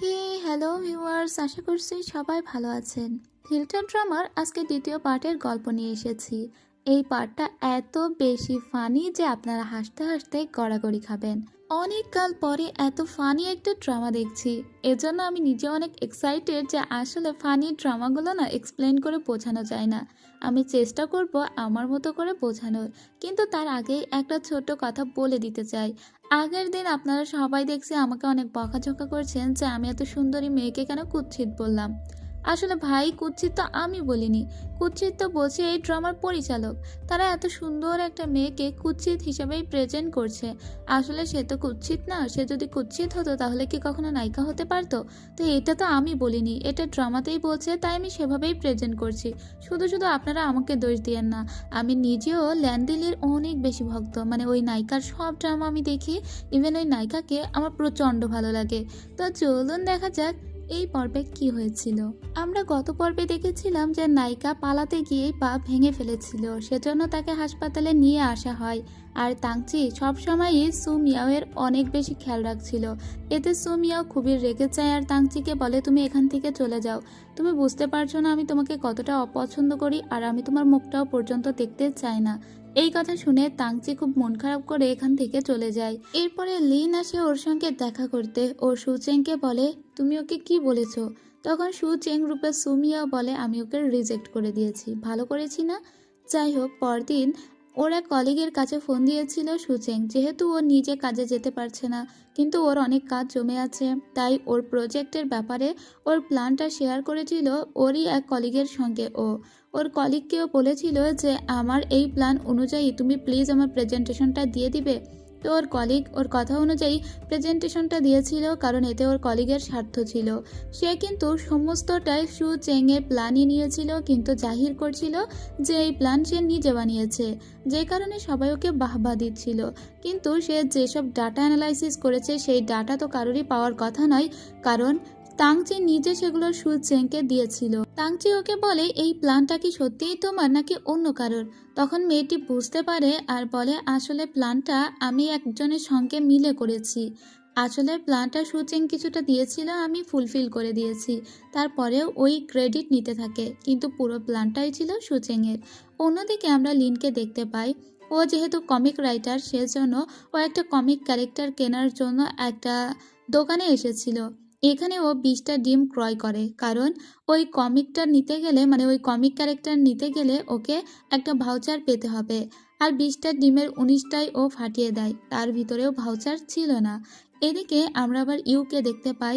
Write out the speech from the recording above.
হে hello viewers, আশা করছি সবাই ভালো আছেন। ফিল্টার ড্রামার আজকে দ্বিতীয় পার্টের গল্প নিয়ে এসেছি। এই পার্টটা এত বেশি ফানি যে আপনারা হাসতে হাসতে গড়াগড়ি খাবেন। অনেক কাল পরে এত ফানি একটা ড্রামা দেখছি, এজন্য আমি নিজে অনেক এক্সাইটেড যে আসলে ফানি ড্রামাগুলো না এক্সপ্লেন করে বোঝানো যায় না। আমি চেষ্টা করব আমার মতো করে বোঝানোর, কিন্তু তার আগে একটা ছোট্ট কথা বলে দিতে চাই। আগের দিন আপনারা সবাই দেখছি আমাকে অনেক বকাঝকা করছেন যে আমি এত সুন্দরী মেয়েকে কেন কুৎসিত বললাম। আসলে ভাই, কুৎসিত তো আমি বলিনি, কুৎসিত তো বলছে এই ড্রামার পরিচালক। তারা এত সুন্দর একটা মেয়েকে কুৎসিত হিসেবেই প্রেজেন্ট করছে। আসলে সে তো কুৎসিত না, সে যদি কুৎসিত হতো তাহলে কি কখনো নায়িকা হতে পারতো? তো এটা তো আমি বলিনি, এটা ড্রামাতেই বলছে, তাই আমি সেভাবেই প্রেজেন্ট করছি। শুধু শুধু আপনারা আমাকে দোষ দিয়েন না। আমি নিজেও ল্যান্ডেলির অনেক বেশি ভক্ত, মানে ওই নায়িকার সব ড্রামা আমি দেখি। ইভেন ওই নায়িকাকে আমার প্রচণ্ড ভালো লাগে। তো চলুন দেখা যাক এই পর্বে কি হয়েছিল। আমরা গত পর্বে দেখেছিলাম যে নায়িকা পালাতে গিয়েই পা ভেঙে ফেলেছিল, সেজন্য তাকে হাসপাতালে নিয়ে আসা হয়। আর তাংচি সবসময়ই সু মিয়াওয়ের অনেক বেশি খেয়াল রাখছিল। এতে সু মিয়াও খুবই রেগে যায় আর তাংচিকে বলে, তুমি এখান থেকে চলে যাও। তুমি বুঝতে পারছো না আমি তোমাকে কতটা অপছন্দ করি, আর আমি তোমার মুখটাও পর্যন্ত দেখতে চাই না। এই কথা শুনে তাংচি খুব মন খারাপ করে এখান থেকে চলে যায়। এরপরে লিন আসে ওর সঙ্গে দেখা করতে। ও সুচেংকে বলে, তুমি ওকে কি বলেছো? তখন সুচেং রূপে সুমিয়াও বলে, আমি ওকে রিজেক্ট করে দিয়েছি। ভালো করেছি না? যাই হোক, পরদিন ওর এক কলিগের কাছে ফোন দিয়েছিল সুচেং, যেহেতু ও নিজে কাজে যেতে পারছে না, কিন্তু ওর অনেক কাজ জমে আছে, তাই ওর প্রজেক্টের ব্যাপারে ওর প্ল্যানটা শেয়ার করেছিল ওরই এক কলিগের সঙ্গে। ওর কলিগকেও বলেছিল যে আমার এই প্ল্যান অনুযায়ী তুমি প্লিজ আমার প্রেজেন্টেশনটা দিয়ে দিবে। তো ওর কলিগ ওর কথা অনুযায়ী প্রেজেন্টেশনটা দিয়েছিল, কারণ এতে ওর কলিগের স্বার্থ ছিল। সে কিন্তু সমস্তটাই সু চেংয়ের প্ল্যানই নিয়েছিল, কিন্তু জাহির করছিল যে এই প্ল্যান সে নিজে বানিয়েছে, যে কারণে সবাই ওকে বাহবা দিচ্ছিল। কিন্তু সে যেসব ডাটা অ্যানালাইসিস করেছে সেই ডাটা তো কারোরই পাওয়ার কথা নয়, কারণ তাংচি নিজে সেগুলো সু চেংকে দিয়েছিল। তাংচি ওকে বলে, এই প্ল্যানটা কি সত্যিই তোমার নাকি অন্য কারোর? তখন মেয়েটি বুঝতে পারে আর বলে, আসলে প্ল্যানটা আমি একজনের সঙ্গে মিলে করেছি। আসলে প্ল্যানটা সুচেং কিছুটা দিয়েছিল, আমি ফুলফিল করে দিয়েছি। তারপরেও ওই ক্রেডিট নিতে থাকে, কিন্তু পুরো প্ল্যানটাই ছিল সুচেংয়ের। অন্যদিকে আমরা লিনকে দেখতে পাই। ও যেহেতু কমিক রাইটার, সেজন্য ও একটা কমিক ক্যারেক্টার কেনার জন্য একটা দোকানে এসেছিল। এখানে ও 20টা ডিম ক্রয় করে, কারণ ওই কমিকটা নিতে গেলে, মানে ওই কমিক ক্যারেক্টার নিতে গেলে ওকে একটা ভাউচার পেতে হবে। আর 20টা ডিমের 19টাই ও ফাটিয়ে দেয়, তার ভিতরেও ভাউচার ছিল না। এদিকে আমরা আবার ইউকে দেখতে পাই।